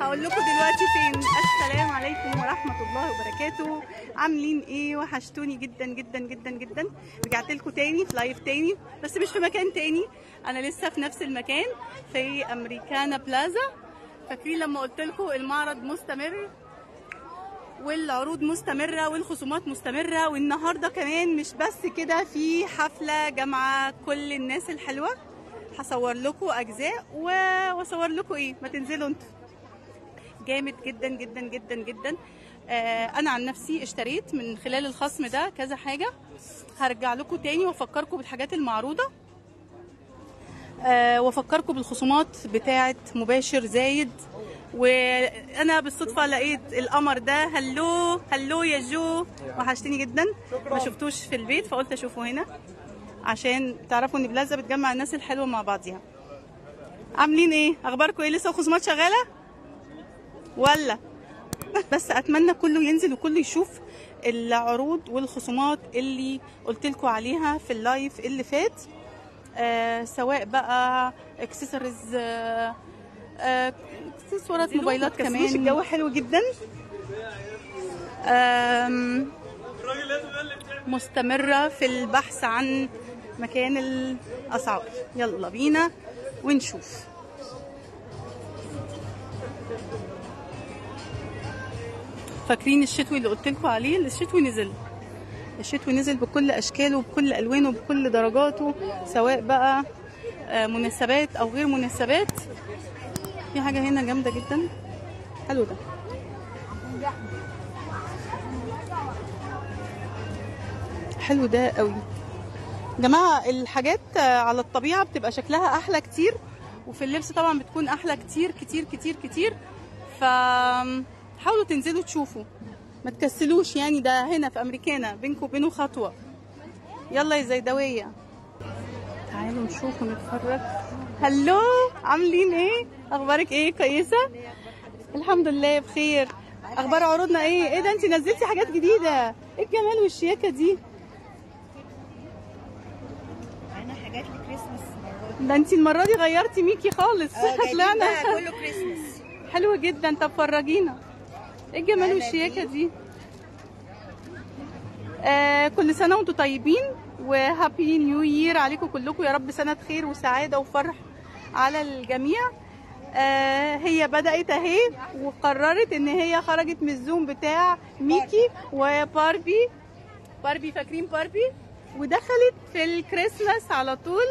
هقول لكم دلوقتي فين. السلام عليكم ورحمه الله وبركاته. عاملين ايه؟ وحشتوني جدا جدا جدا جدا. رجعت لكم تاني في لايف تاني، بس مش في مكان تاني، انا لسه في نفس المكان في امريكانا بلازا. فاكرين لما قلت لكم المعرض مستمر والعروض مستمره والخصومات مستمره، والنهارده كمان مش بس كده، في حفله جامعه كل الناس الحلوه. هصور لكم اجزاء واصور لكم ايه، ما تنزلوا انتوا. جامد جدا جدا جدا جدا. انا عن نفسي اشتريت من خلال الخصم ده كذا حاجه، هرجع لكم تاني وافكركم بالحاجات المعروضه، وافكركم بالخصومات بتاعه مباشر زايد. وانا بالصدفه لقيت القمر ده. هلو هلو يا جو، وحشتني جدا، ما شفتوش في البيت فقلت اشوفه هنا عشان تعرفوا ان بلازا بتجمع الناس الحلوه مع بعضيها. عاملين ايه؟ اخباركم ايه؟ لسه الخصومات شغاله ولا؟ بس اتمنى كله ينزل وكله يشوف العروض والخصومات اللي قلت لكم عليها في اللايف اللي فات، سواء بقى اكسسوارز، اكسسوارات موبايلات كمان. الجو حلو جدا. مستمرة في البحث عن مكان الأسعار. يلا بينا ونشوف. فاكرين الشتوي اللي قلت لكم عليه؟ الشتوي نزل، الشتوي نزل بكل أشكاله وبكل ألوانه وبكل درجاته، سواء بقى مناسبات أو غير مناسبات. في حاجة هنا جامدة جدا، حلو ده. حلو ده قوي جماعة. الحاجات على الطبيعة بتبقى شكلها أحلى كتير، وفي اللبس طبعا بتكون أحلى كتير كتير كتير كتير. فحاولوا تنزلوا تشوفوا، ما تكسلوش يعني. ده هنا في أمريكانا، بينكم وبينه خطوة. يلا يا زيدوية، تعالوا نشوف ونتفرج. هلو، عاملين ايه؟ اخبارك ايه؟ كويسه؟ الحمد لله بخير. اخبار عروضنا ايه؟ ايه ده، انت نزلتي حاجات جديده، ايه الجمال والشياكه دي؟ انا حاجات لكريسماس ده انت المره دي غيرتي ميكي خالص. طلعنا كله كريسماس. حلو جدا. طب فرجينا، ايه الجمال والشياكه دي؟ كل سنه وانتم طيبين، وهابي نيو يير عليكم كلكم، يا رب سنه خير وسعاده وفرح على الجميع. هي بدأت اهي، وقررت ان هي خرجت من الزوم بتاع ميكي وباربي. باربي، فاكرين باربي؟ ودخلت في الكريسماس على طول،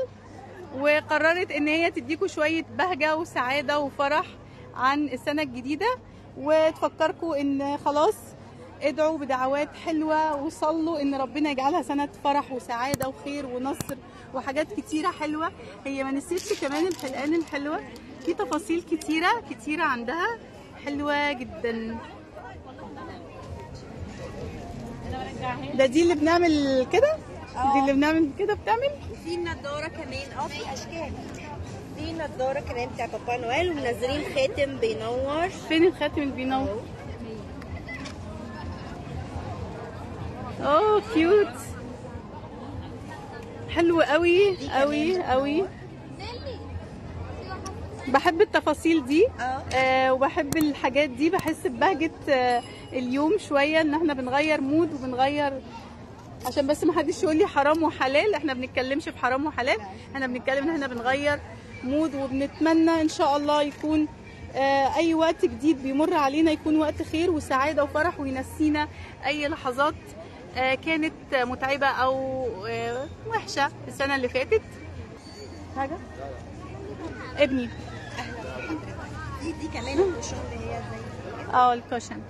وقررت ان هي تديكوا شوية بهجة وسعادة وفرح عن السنة الجديدة، وتفكركم ان خلاص ادعوا بدعوات حلوة وصلوا ان ربنا يجعلها سنة فرح وسعادة وخير ونصر وحاجات كتيرة حلوة. هي ما نسيتش كمان الحلقان الحلوة، في تفاصيل كتيرة كتيرة عندها حلوة جدا. دي اللي بنعمل كده، دي اللي بنعمل كده بتعمل. وفي النضاره كمان، في اشكال. في نضاره كمان بتاع بابا نويل، ومنزلين خاتم بينور. فين الخاتم اللي بينور؟ اوه كيوت، حلو قوي قوي قوي. بحب التفاصيل دي. وبحب الحاجات دي، بحس ببهجة اليوم شوية، ان احنا بنغير مود وبنغير، عشان بس ما حدش يقول لي حرام وحلال. احنا بنتكلمش في حرام وحلال، احنا بنتكلم ان احنا بنغير مود، وبنتمنى ان شاء الله يكون اي وقت جديد بيمر علينا يكون وقت خير وسعادة وفرح، وينسينا اي لحظات كانت متعبة او وحشة السنة اللي فاتت. حاجة ابني دي كمان الكوشن اللي هي زي الكوشن.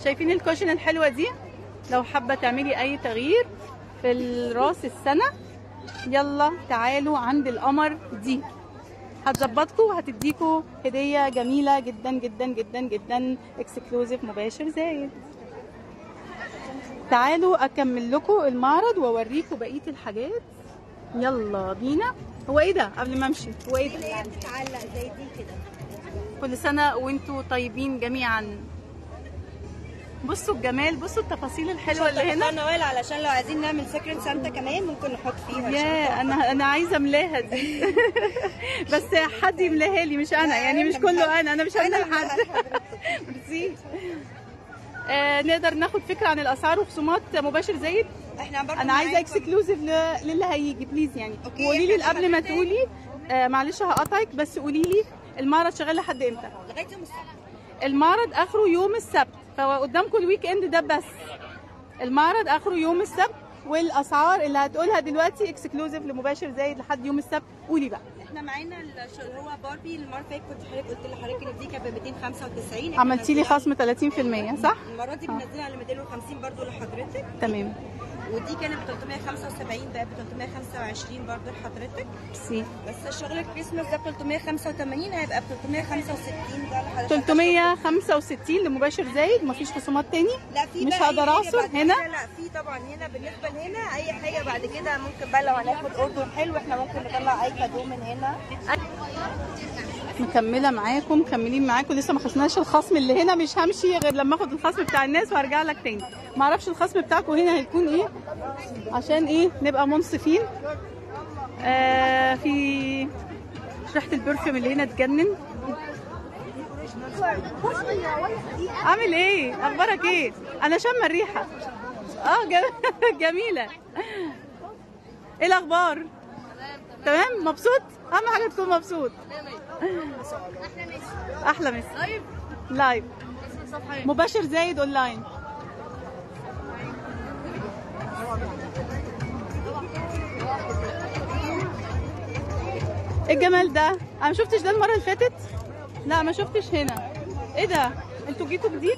شايفين الكوشن الحلوة دي؟ لو حابة تعملي اي تغيير في الراس السنة، يلا تعالوا عند القمر دي، هتظبطكم وهتديكوا هدية جميلة جدا جدا جدا جدا، اكسكلوزيف مباشر زايد. تعالوا اكمل لكم المعرض واوريكم بقية الحاجات. يلا بينا. هو ايه ده قبل ما امشي؟ هو ايه ده؟ اللي هي بتتعلق زي دي كده. كل سنة وانتوا طيبين جميعا. بصوا الجمال، بصوا التفاصيل الحلوه اللي هنا. نوال علشان لو عايزين نعمل سكرت سانتا كمان ممكن نحط فيها. يا انا عايزه املاها دي. بس حد يملاها لي مش انا، يعني مش كله انا مش هملى لحد. ميرسي. نقدر ناخد فكره عن الاسعار وخصومات مباشر زايد؟ انا عايزه اكسكلوزيف للي هيجي بليز يعني. وقولي لي قبل ما تقولي معلش هقطعك، بس قولي لي المعرض شغال لحد امتى؟ لغايه يوم السبت. المعرض اخره يوم السبت، فقدامكم الويك اند ده بس. المعرض اخره يوم السبت، والاسعار اللي هتقولها دلوقتي اكسكلوزيف لمباشر زايد لحد يوم السبت. قولي بقى. احنا معانا هو باربي. المره اللي فاتت كنت قلت لحضرتك ان دي كانت ب 295. عملتي لي خصم 30% صح؟ المره دي بنزلها على 250 برضو لحضرتك. تمام. ودي كانت ب 375 بقى ب 325 برضو لحضرتك. ميرسي. بس شغل الكريسماس ده ب 385 هيبقى ب 365 ده لحضرتك. 365 لمباشر زايد، مفيش خصومات تاني؟ لا في مش هقدر اعصر هنا؟ لا في طبعا هنا. بالنسبه لهنا اي حاجه بعد كده ممكن بقى لو هناخد اوردر حلو احنا ممكن نطلع اي كادو من هنا. مكمله معاكم، مكملين معاكم، لسه ما خدناش الخصم اللي هنا. مش همشي غير لما اخد الخصم بتاع الناس وهرجع لك تاني. ما اعرفش الخصم بتاعكم هنا هيكون ايه عشان ايه نبقى منصفين. في ريحه البرفيوم اللي هنا تجنن. عامل ايه؟ اخبارك ايه؟ انا شامه الريحه. جميله. ايه الاخبار؟ تمام مبسوط؟ اهم حاجه تكون مبسوط. احلى مسا. لايف مباشر زايد اونلاين. ايه الجمال ده؟ انا ما شفتش ده المره اللي فاتت. لا ما شفتش هنا. ايه ده؟ انتوا جيتوا جديد؟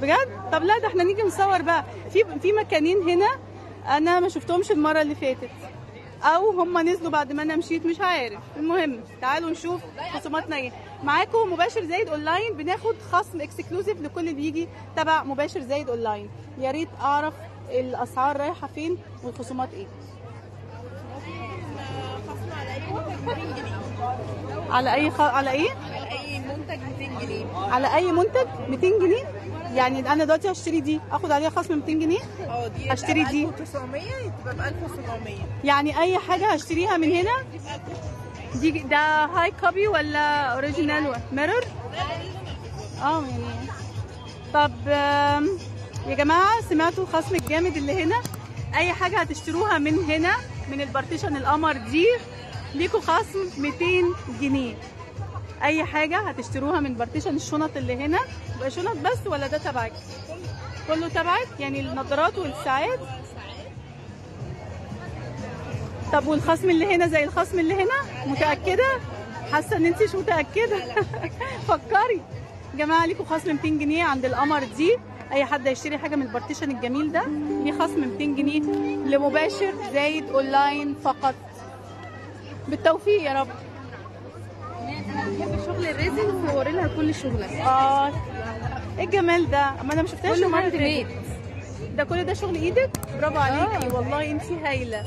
بجد؟ طب لا ده احنا نيجي نصور بقى. في مكانين هنا انا ما شفتهمش المره اللي فاتت، او هم نزلوا بعد ما انا مشيت مش عارف. المهم تعالوا نشوف خصوماتنا ايه. معاكم مباشر زايد اونلاين، بناخد خصم اكسكلوزيف لكل اللي بيجي تبع مباشر زايد اونلاين. يا ريت اعرف الاسعار رايحه فين والخصومات ايه. خصم على اي منتج 200 جنيه. على اي على اي منتج 200 جنيه. على اي منتج 200 جنيه. يعني انا دلوقتي هشتري دي اخد عليها خصم 200 جنيه؟ دي هشتري دي 1900 تبقى ب 1700. يعني اي حاجه هشتريها من هنا دي. ده هاي كوبي ولا اوريجينال ميرور؟ يعني طب يا جماعه سمعتوا الخصم الجامد اللي هنا؟ اي حاجه هتشتروها من هنا من البارتيشن القمر دي ليكوا خصم 200 جنيه. اي حاجه هتشتروها من بارتيشن الشنط اللي هنا. يبقى شنط بس ولا ده تبعك؟ كله تبعك يعني النظارات والساعات. طب والخصم اللي هنا زي الخصم اللي هنا؟ متاكده؟ حاسه ان انت مش متاكده. فكري يا جماعه، ليكوا خصم 200 جنيه عند القمر دي. اي حد هيشتري حاجه من البارتيشن الجميل ده ليه خصم 200 جنيه لمباشر زايد اونلاين فقط. بالتوفيق يا رب. انا بحب شغل الريزن فوري لها كل شغلك. ايه الجمال ده؟ اما انا ما شفتهاش كله هاند ميد. ده كل ده شغل ايدك؟ برافو عليكي والله انت هايله.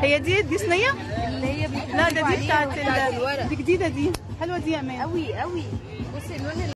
هي دي صينيه اللي هي لا ده دي بتاعت دي جديده. دي حلوه دي يا امان قوي قوي. بصي اللون